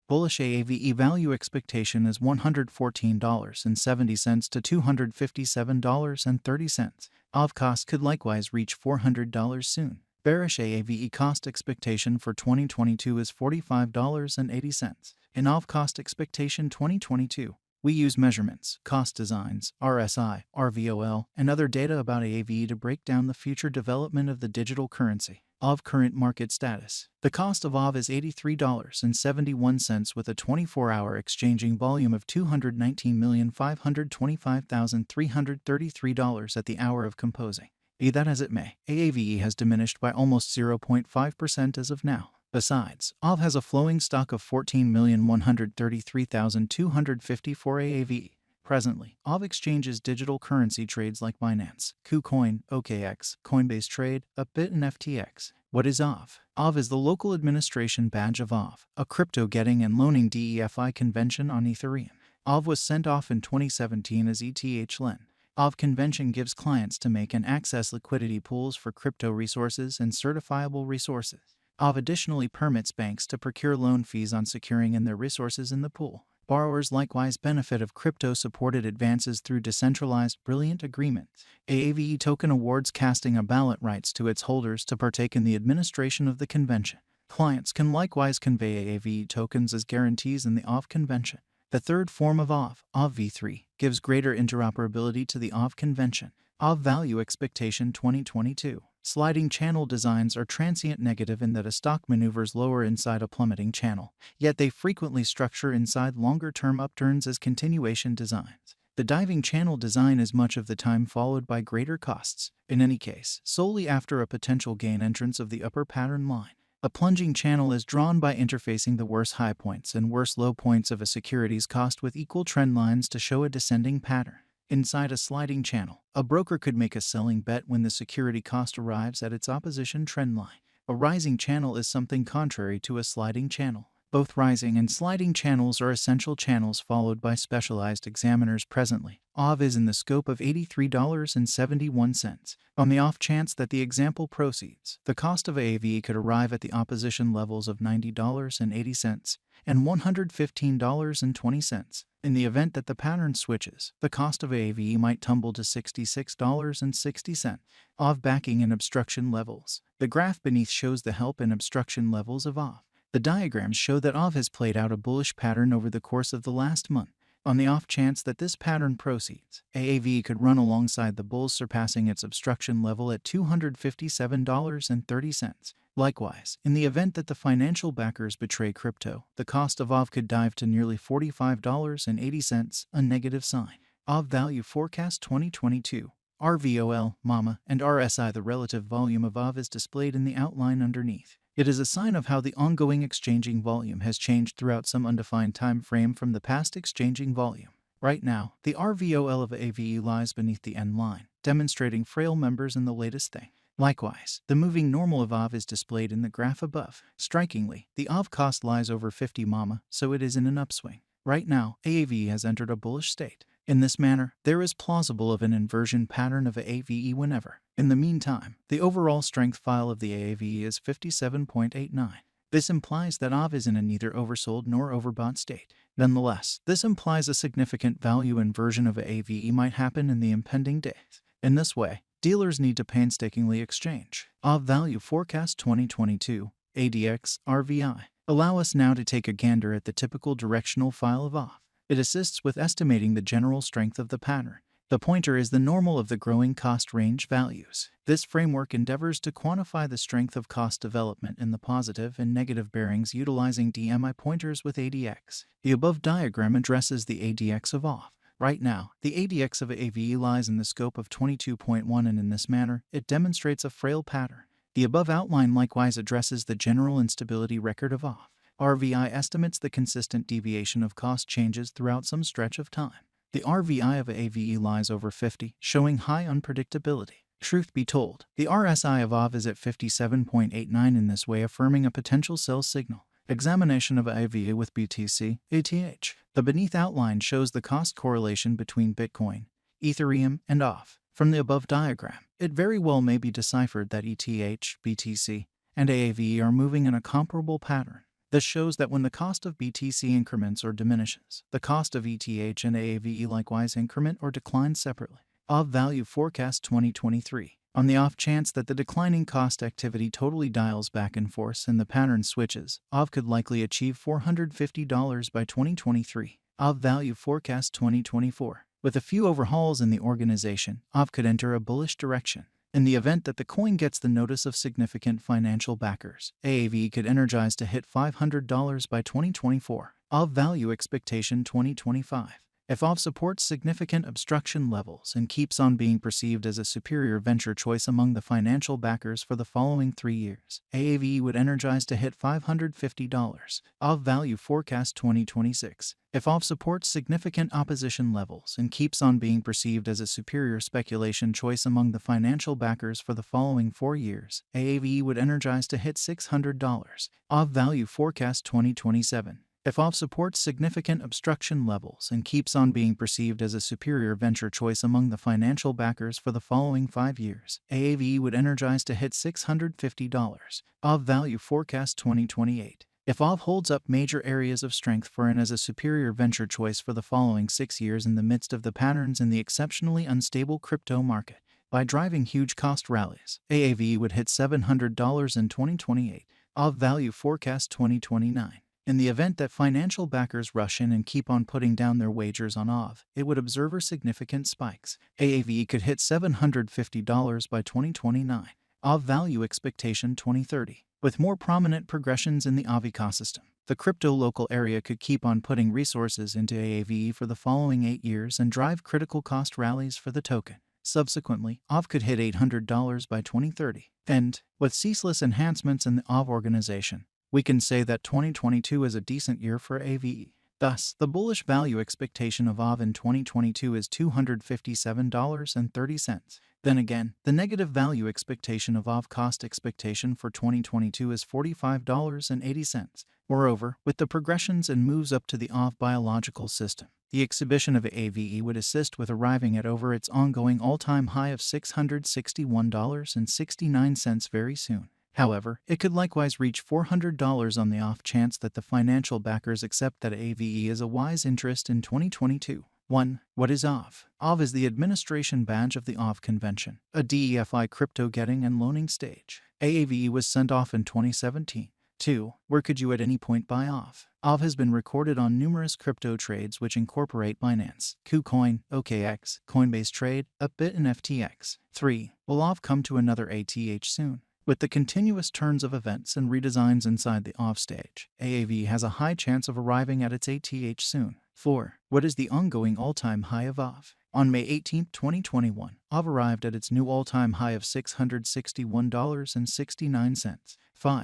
Bullish Aave value expectation is $114.70 to $257.30. Aave cost could likewise reach $400 soon. Bearish Aave cost expectation for 2022 is $45.80. In Aave cost expectation 2022, we use measurements, cost designs, RSI, RVOL, and other data about Aave to break down the future development of the digital currency. Aave current market status. The cost of Aave is $83.71 with a 24-hour exchanging volume of $219,525,333 at the hour of composing. Be that as it may, Aave has diminished by almost 0.5% as of now. Besides, Aave has a flowing stock of 14,133,254 Aave. Presently, Aave exchanges digital currency trades like Binance, KuCoin, OKX, Coinbase Trade, Upbit, and FTX. What is Aave? Aave is the local administration badge of Aave, a crypto getting and loaning DeFi convention on Ethereum. Aave was sent off in 2017 as ETH-LEN. Aave convention gives clients to make and access liquidity pools for crypto resources and certifiable resources. Aave additionally permits banks to procure loan fees on securing in their resources in the pool. Borrowers likewise benefit of crypto-supported advances through decentralized brilliant agreements. Aave token awards casting a ballot rights to its holders to partake in the administration of the convention. Clients can likewise convey Aave tokens as guarantees in the Aave convention. The third form of Aave, Aave v3, gives greater interoperability to the Aave convention. Aave value expectation 2022. Sliding channel designs are transient negative in that a stock maneuvers lower inside a plummeting channel, yet they frequently structure inside longer-term upturns as continuation designs. The diving channel design is much of the time followed by greater costs, in any case, solely after a potential gain entrance of the upper pattern line. A plunging channel is drawn by interfacing the worst high points and worst low points of a security's cost with equal trend lines to show a descending pattern. Inside a sliding channel, a broker could make a selling bet when the security cost arrives at its opposition trend line. A rising channel is something contrary to a sliding channel. Both rising and sliding channels are essential channels followed by specialized examiners presently. Aave is in the scope of $83.71. On the off chance that the example proceeds, the cost of Aave could arrive at the opposition levels of $90.80 and $115.20. In the event that the pattern switches, the cost of Aave might tumble to $66.60. Aave backing and obstruction levels. The graph beneath shows the help and obstruction levels of Aave. The diagrams show that Aave has played out a bullish pattern over the course of the last month. On the off chance that this pattern proceeds, Aave could run alongside the bulls, surpassing its obstruction level at $257.30. Likewise, in the event that the financial backers betray crypto, the cost of Aave could dive to nearly $45.80, a negative sign. Aave value forecast 2022. RVOL, MAMA, and RSI. The relative volume of Aave is displayed in the outline underneath. It is a sign of how the ongoing exchanging volume has changed throughout some undefined time frame from the past exchanging volume. Right now, the RVOL of Aave lies beneath the end line, demonstrating frail members in the latest thing. Likewise, the moving normal of Aave is displayed in the graph above. Strikingly, the Aave cost lies over 50 MAMA, so it is in an upswing. Right now, Aave has entered a bullish state. In this manner, there is plausible of an inversion pattern of Aave whenever. In the meantime, the overall strength file of the Aave is 57.89. This implies that Aave is in a neither oversold nor overbought state. Nonetheless, this implies a significant value inversion of Aave might happen in the impending days. In this way, dealers need to painstakingly exchange. Aave value forecast 2022, ADX, RVI. Allow us now to take a gander at the typical directional file of Aave. It assists with estimating the general strength of the pattern. The pointer is the normal of the growing cost range values. This framework endeavors to quantify the strength of cost development in the positive and negative bearings utilizing DMI pointers with ADX. The above diagram addresses the ADX of Aave. Right now, the ADX of Aave lies in the scope of 22.1, and in this manner, it demonstrates a frail pattern. The above outline likewise addresses the general instability record of Aave. RVI estimates the consistent deviation of cost changes throughout some stretch of time. The RVI of Aave lies over 50, showing high unpredictability. Truth be told, the RSI of Aave is at 57.89, in this way affirming a potential sell signal. Examination of Aave with BTC, ETH. The beneath outline shows the cost correlation between Bitcoin, Ethereum, and Aave. From the above diagram, it very well may be deciphered that ETH, BTC, and Aave are moving in a comparable pattern. This shows that when the cost of BTC increments or diminishes, the cost of ETH and Aave likewise increment or decline separately. Aave Value Forecast 2023. On the off chance that the declining cost activity totally dials back in force and the pattern switches, Aave could likely achieve $450 by 2023. Aave Value Forecast 2024. With a few overhauls in the organization, Aave could enter a bullish direction. In the event that the coin gets the notice of significant financial backers, Aave could energize to hit $500 by 2024. Aave Value Expectation 2025. If Aave supports significant obstruction levels and keeps on being perceived as a superior venture choice among the financial backers for the following 3 years, Aave would energize to hit $550. Aave Value Forecast 2026. If Aave supports significant opposition levels and keeps on being perceived as a superior speculation choice among the financial backers for the following 4 years, Aave would energize to hit $600. Aave Value Forecast 2027. If Aave supports significant obstruction levels and keeps on being perceived as a superior venture choice among the financial backers for the following 5 years, Aave would energize to hit $650. Aave Value Forecast 2028. If Aave holds up major areas of strength for and as a superior venture choice for the following 6 years in the midst of the patterns in the exceptionally unstable crypto market, by driving huge cost rallies, Aave would hit $700 in 2028. Aave Value Forecast 2029. In the event that financial backers rush in and keep on putting down their wagers on Aave, it would observe significant spikes. Aave could hit $750 by 2029. Aave Value Expectation 2030. With more prominent progressions in the Aave ecosystem, the crypto local area could keep on putting resources into Aave for the following 8 years and drive critical cost rallies for the token. Subsequently, Aave could hit $800 by 2030. And, with ceaseless enhancements in the Aave organization, we can say that 2022 is a decent year for Aave. Thus, the bullish value expectation of Aave in 2022 is $257.30. Then again, the negative value expectation of Aave cost expectation for 2022 is $45.80. Moreover, with the progressions and moves up to the Aave biological system, the exhibition of Aave would assist with arriving at over its ongoing all-time high of $661.69 very soon. However, it could likewise reach $400 on the off chance that the financial backers accept that Aave is a wise interest in 2022. 1. What is Aave? Aave is the administration badge of the Aave Convention, a DeFi crypto getting and loaning stage. Aave was sent off in 2017. 2. Where could you at any point buy Aave? Aave has been recorded on numerous crypto trades which incorporate Binance, KuCoin, OKX, Coinbase Trade, Upbit and FTX. 3. Will Aave come to another ATH soon? With the continuous turns of events and redesigns inside the Aave stage, Aave has a high chance of arriving at its ATH soon. 4. What is the ongoing all-time high of Aave? On May 18, 2021, Aave arrived at its new all-time high of $661.69. 5.